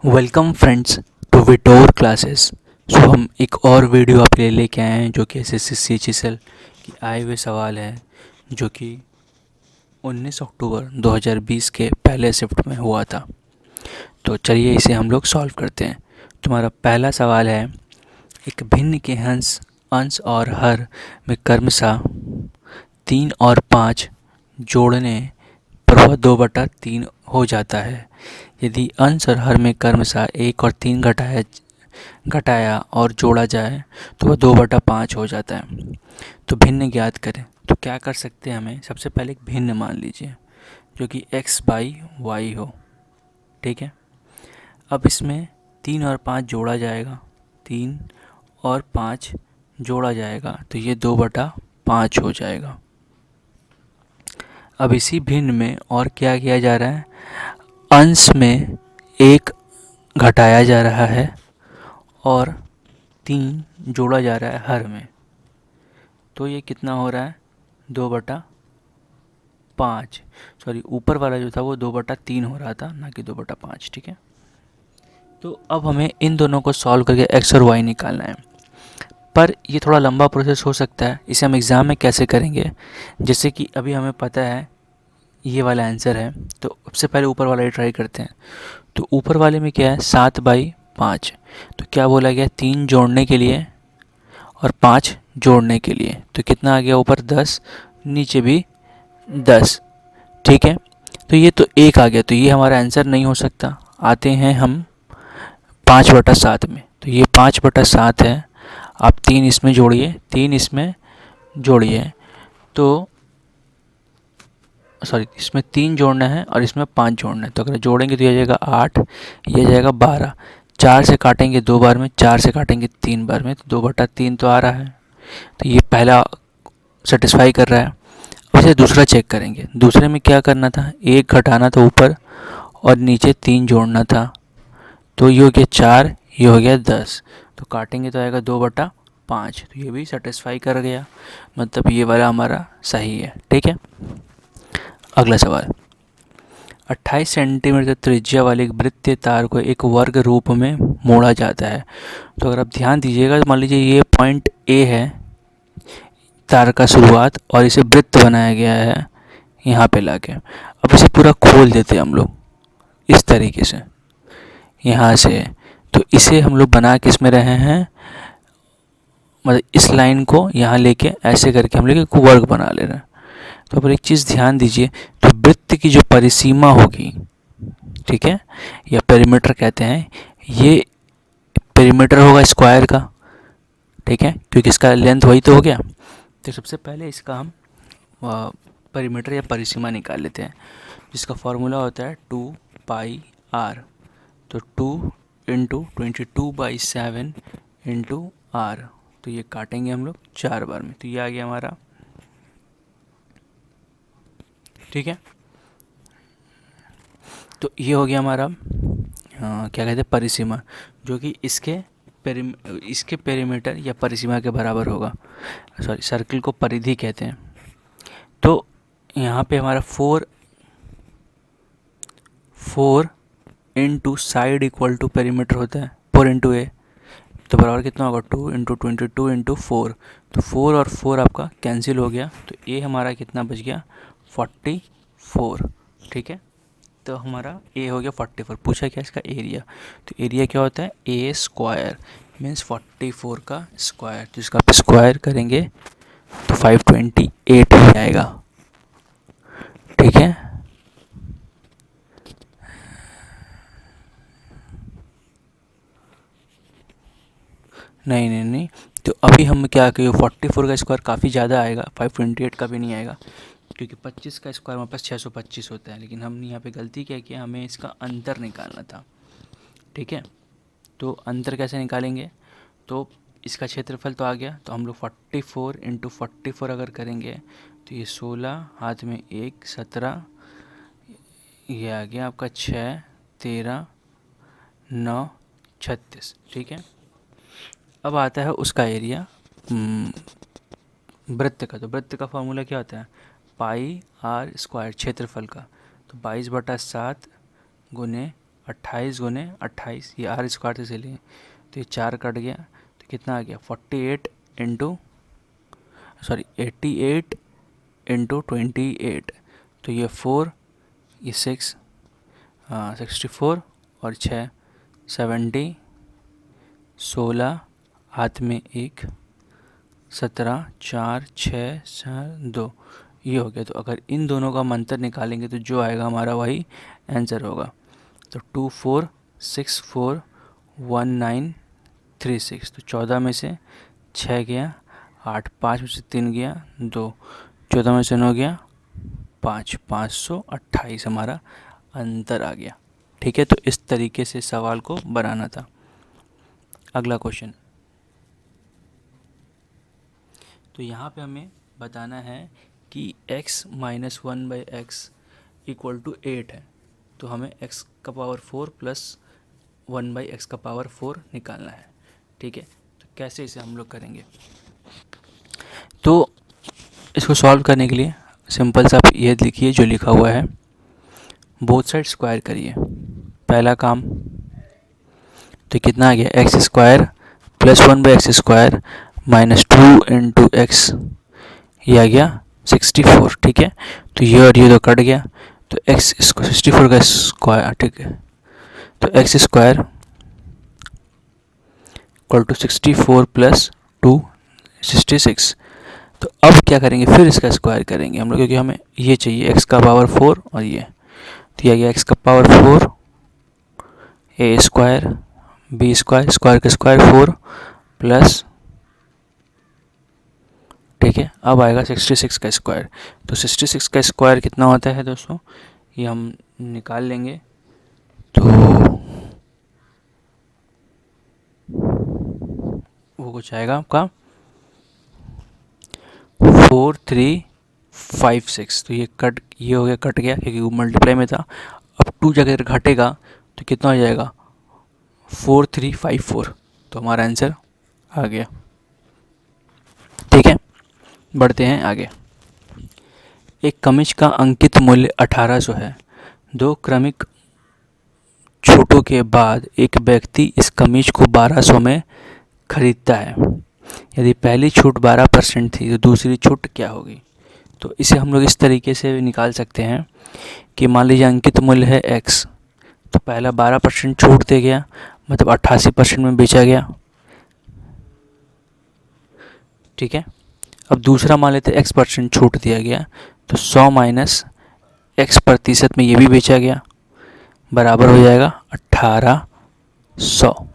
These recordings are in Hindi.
Welcome friends to Vitor classes. So हम एक और वीडियो आपके लिए लेके आए हैं जो कि एसएससी सीएचएसएल की आए हुए सवाल है जो कि 19 अक्टूबर 2020 के पहले शिफ्ट में हुआ था। तो चलिए इसे हम लोग सॉल्व करते हैं। तुम्हारा पहला सवाल है, एक भिन्न के अंश और हर में क्रमशः 3 और 5 जोड़ने पर वह 2/3 हो जाता है। यदि अंश और हर में क्रमशः 1 और 3 घटाया और जोड़ा जाए तो वह 2/5 हो जाता है। तो भिन्न ज्ञात करें। तो क्या कर सकते हैं, हमें सबसे पहले एक भिन्न मान लीजिए जो कि x/y हो। ठीक है, अब इसमें 3 और 5 जोड़ा जाएगा, 3 और 5 जोड़ा जाएगा तो ये 2/5 हो जाएगा। अब इसी भिन्न में और क्या किया जा रहा है, अंश में 1 घटाया जा रहा है और 3 जोड़ा जा रहा है हर में। तो ये कितना हो रहा है, 2/5। सॉरी, ऊपर वाला जो था वो 2/3 हो रहा था, ना कि 2/5। ठीक है, तो अब हमें इन दोनों को सॉल्व करके x और y निकालना है। पर ये थोड़ा लंबा प्रोसेस हो सकता है, इसे हम एग्ज़ाम में कैसे करेंगे। जैसे कि अभी हमें पता है ये वाला आंसर है, तो सबसे पहले ऊपर वाला ही ट्राई करते हैं। तो ऊपर वाले में क्या है, 7/5। तो क्या बोला गया, 3 जोड़ने के लिए और 5 जोड़ने के लिए। तो कितना आ गया, ऊपर 10, नीचे भी 10। ठीक है, तो ये तो 1 आ गया, तो ये हमारा आंसर नहीं हो सकता। आते हैं हम 5/7 में। तो ये 5/7 है। आप 3 इसमें जोड़िए, 3 इसमें जोड़िए, तो सॉरी, इसमें 3 जोड़ना है और इसमें 5 जोड़ना है। तो अगर जोड़ेंगे तो ये आ जाएगा 8, ये आ जाएगा 12। 4 से काटेंगे 2 बार में, 4 से काटेंगे 3 बार में, तो 2/3 तो आ रहा है। तो ये पहला सेटिस्फाई कर रहा है। अब इसे दूसरा चेक करेंगे। दूसरे में क्या करना था, 1 घटाना था ऊपर और नीचे 3 जोड़ना था। तो ये हो गया 4, ये हो गया 10। तो काटेंगे तो आएगा 2/5। तो ये भी सेटिस्फाई कर गया, मतलब ये वाला हमारा सही है। ठीक है, अगला सवाल, 28 सेंटीमीटर त्रिज्या वाले एक वृत्तीय तार को एक वर्ग रूप में मोड़ा जाता है। तो अगर आप ध्यान दीजिएगा, मान लीजिए ये पॉइंट ए है तार का शुरुआत, और इसे वृत्त बनाया गया है यहाँ पे लाके। अब इसे पूरा खोल देते हैं हम लोग इस तरीके से, यहाँ से। तो इसे हम लोग बना किस में रहे हैं, मतलब इस लाइन को यहाँ लेके ऐसे करके हम लोग एक वर्ग बना ले रहे हैं। तो अब एक चीज़ ध्यान दीजिए, तो वृत्त की जो परिसीमा होगी, ठीक है, या पेरीमीटर कहते हैं, ये पेरीमीटर होगा स्क्वायर का। ठीक है, क्योंकि इसका लेंथ वही तो हो गया। तो सबसे पहले इसका हम पेरीमीटर या परिसीमा निकाल लेते हैं, जिसका फॉर्मूला होता है 2πr। तो 2 इंटू 22/7 इंटू आर। तो ये काटेंगे हम लोग 4 बार में, तो ये आ गया हमारा। ठीक है, तो ये हो गया हमारा क्या कहते हैं, परिसीमा, जो कि इसके पेरीमीटर या परिसीमा के बराबर होगा। सॉरी, सर्कल को परिधि कहते हैं। तो यहाँ पे हमारा 4 into side equal to perimeter होता है, 4 इंटू ए। तो बराबर कितना होगा, 2 इंटू 22 इंटू 4। तो 4 और 4 आपका कैंसिल हो गया, तो ए हमारा कितना बच गया, 44। ठीक है, तो हमारा ए हो गया 44। पूछा क्या इसका एरिया, तो एरिया क्या होता है, ए स्क्वायर मीन्स 44 का स्क्वायर। तो इसका आप स्क्वायर करेंगे तो 528 ही आएगा। ठीक है, नहीं नहीं नहीं, तो अभी हम क्या करें, 44 का स्क्वायर काफ़ी ज़्यादा आएगा, 528 का भी नहीं आएगा, क्योंकि 25 का स्क्वायर हमारे पास 625 होता है। लेकिन हमने यहाँ पे गलती क्या किया, हमें इसका अंतर निकालना था। ठीक है, तो अंतर कैसे निकालेंगे, तो इसका क्षेत्रफल तो आ गया, तो हम लोग 44 इंटू 44 अगर करेंगे तो ये 16, हाथ में 1, 17, ये आ गया आपका 6, 13, 9, 36। ठीक है, अब आता है उसका एरिया वृत्त का। तो वृत्त का फॉर्मूला क्या होता है, πr² क्षेत्रफल का। तो 22/7 गुने 28 गुने 28, ये आर स्क्वायर से चलिए तो ये 4 कट गया, तो कितना आ गया 48 इंटू 88 इंटू 28, तो ये 4, ये 6, 64 और 6 70, 16 हाथ में 1, 17 4 6 4 2, ये हो गया। तो अगर इन दोनों का मंतर निकालेंगे तो जो आएगा हमारा वही आंसर होगा। तो 2 4 6 4 1 9 3 6, तो 14 में से 6 गया 8, 5 में से 3 गया 2, 14 में से 9 गया 5, 528 हमारा अंतर आ गया। ठीक है, तो इस तरीके से सवाल को बनाना था। अगला क्वेश्चन, तो यहाँ पे हमें बताना है कि x minus 1/x equal to 8 है, तो हमें x का पावर 4 प्लस 1/x का पावर 4 निकालना है। ठीक है, तो कैसे इसे हम लोग करेंगे, तो इसको सॉल्व करने के लिए सिंपल सा आप ये लिखिए जो लिखा हुआ है, बोथ साइड स्क्वायर करिए। पहला काम, तो कितना आ गया x square plus 1/x square minus 2 into x, ये आ गया 64। ठीक है, तो ये और ये तो कट गया, तो एक्स 64 का स्क्वायर, ठीक है, तो x square equal to 64 plus 2 66। तो अब क्या करेंगे, फिर इसका स्क्वायर करेंगे हम लोग, क्योंकि हमें ये चाहिए एक्स का पावर 4 और ये, तो ये आ गया एक्स का पावर 4 ए स्क्वायर बी स्क्वायर, स्क्वायर का स्क्वायर 4 प्लस, ठीक है, अब आएगा 66 का स्क्वायर। तो 66 का स्क्वायर कितना होता है दोस्तों, ये हम निकाल लेंगे, तो वो कुछ आएगा आपका 4356। तो ये हो गया, कट गया क्योंकि वो मल्टीप्लाई में था। अब 2 जगह घटेगा तो कितना हो जाएगा 4354, तो हमारा आंसर आ गया। ठीक है, बढ़ते हैं आगे। एक कमीज का अंकित मूल्य 1800 है। 2 क्रमिक छूटों के बाद एक व्यक्ति इस कमीज को 1200 में खरीदता है। यदि पहली छूट 12% थी तो दूसरी छूट क्या होगी। तो इसे हम लोग इस तरीके से निकाल सकते हैं कि मान लीजिए अंकित मूल्य है x, तो पहला 12% छूट दे गया, मतलब 88% में बेचा गया। ठीक है, अब दूसरा मान लेते x% छूट दिया गया, तो 100 माइनस x% में ये भी बेचा गया, बराबर हो जाएगा 1800।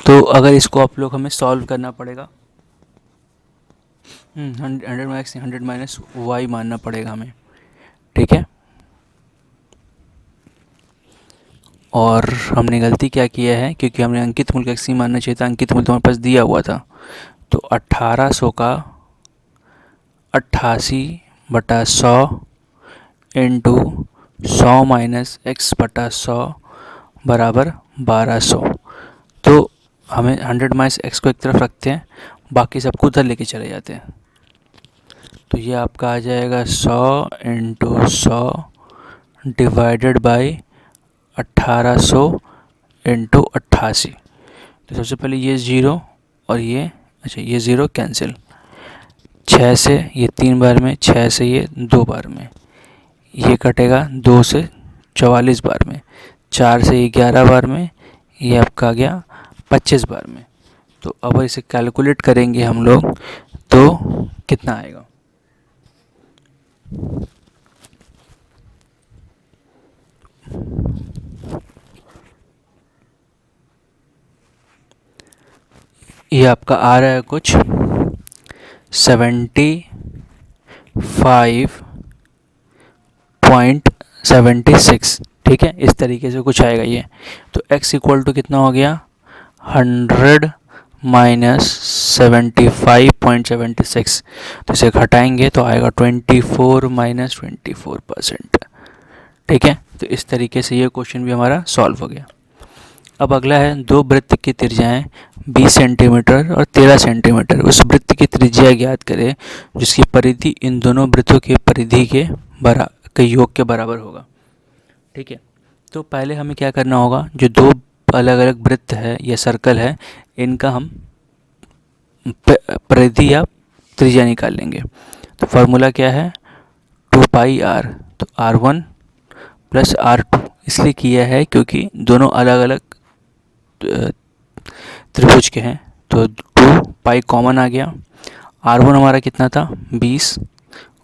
तो अगर इसको आप लोग हमें सॉल्व करना पड़ेगा, 100 माइनस y मानना पड़ेगा हमें। ठीक है, और हमने गलती क्या किया है, क्योंकि हमने अंकित मूल्य x मानना चाहिए था, अंकित मूल्य तो हमारे पास दिया हुआ था। तो 1800 का 88/100 इंटू 100 माइनस x/100 बराबर 1200। तो हमें 100 माइनस x को एक तरफ रखते हैं, बाकी सबको उधर लेके चले जाते हैं। तो ये आपका आ जाएगा 100 इंटू 100 डिवाइडेड बाई 1800 इंटू 88। तो सबसे पहले ये 0 और ये, अच्छा ये 0 कैंसिल, 6 से ये 3 बार में, 6 से ये 2 बार में, ये कटेगा 2 से 44 बार में, 4 से ये 11 बार में, ये आपका आ गया 25 बार में। तो अब इसे कैलकुलेट करेंगे हम लोग तो कितना आएगा, ये आपका आ रहा है कुछ 75.76। ठीक है, इस तरीके से कुछ आएगा ये। तो x इक्वल टू कितना हो गया 100 माइनस 75.76, तो इसे घटाएंगे तो आएगा 24 माइनस 24%। ठीक है, तो इस तरीके से ये क्वेश्चन भी हमारा सॉल्व हो गया। अब अगला है, 2 वृत्त की त्रिज्याएं 20 सेंटीमीटर और 13 सेंटीमीटर, उस वृत्त की त्रिज्या ज्ञात करें जिसकी परिधि इन दोनों वृत्तों की परिधि के योग के बराबर होगा। ठीक है, तो पहले हमें क्या करना होगा, जो दो अलग अलग वृत्त है या सर्कल है, इनका हम परिधि या त्रिज्या निकाल लेंगे। तो फार्मूला क्या है, 2πr। तो r1 प्लस r2 इसलिए किया है क्योंकि दोनों अलग अलग त्रिभुज के हैं। तो 2π कॉमन आ गया। r1 हमारा कितना था, 20,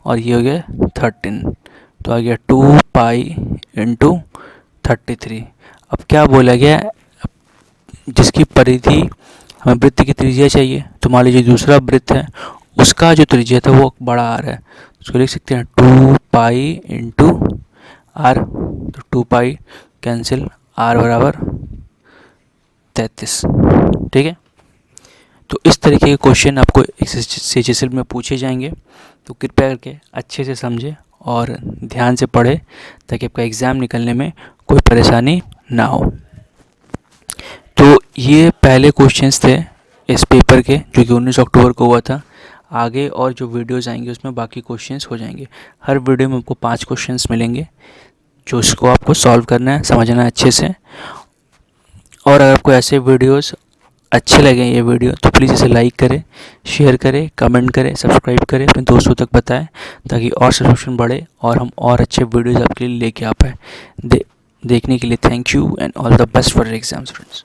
और ये हो गया 13, तो आ गया 2π इंटू 33। अब क्या बोला गया, जिसकी परिधि हमें वृत्त की त्रिज्या चाहिए, तो मान लीजिए दूसरा वृत्त है, उसका जो त्रिज्या था वो बड़ा आर है, उसको लिख सकते हैं 2π इंटू आर। तो 2π कैंसिल, आर बराबर 33। ठीक है, तो इस तरीके के क्वेश्चन आपको CHSL में पूछे जाएंगे, तो कृपया करके अच्छे से समझें और ध्यान से पढ़ें ताकि आपका एग्ज़ाम निकलने में कोई परेशानी ना हो। तो ये पहले क्वेश्चंस थे इस पेपर के, जो कि 19 अक्टूबर को हुआ था। आगे और जो वीडियोज़ आएंगे उसमें बाकी क्वेश्चंस हो जाएंगे। हर वीडियो में आपको 5 क्वेश्चंस मिलेंगे, जो उसको आपको सॉल्व करना है, समझना है अच्छे से। और अगर आपको ऐसे वीडियोज़ अच्छे लगे ये वीडियो, तो प्लीज़ इसे लाइक करें, शेयर करें, कमेंट करें, सब्सक्राइब करें, अपने दोस्तों तक बताएं, ताकि और सब्सक्रिप्शन बढ़े और हम और अच्छे वीडियोज़ आपके लिए लेके आ पाए। देखने के लिए thank you and all the best for exam students.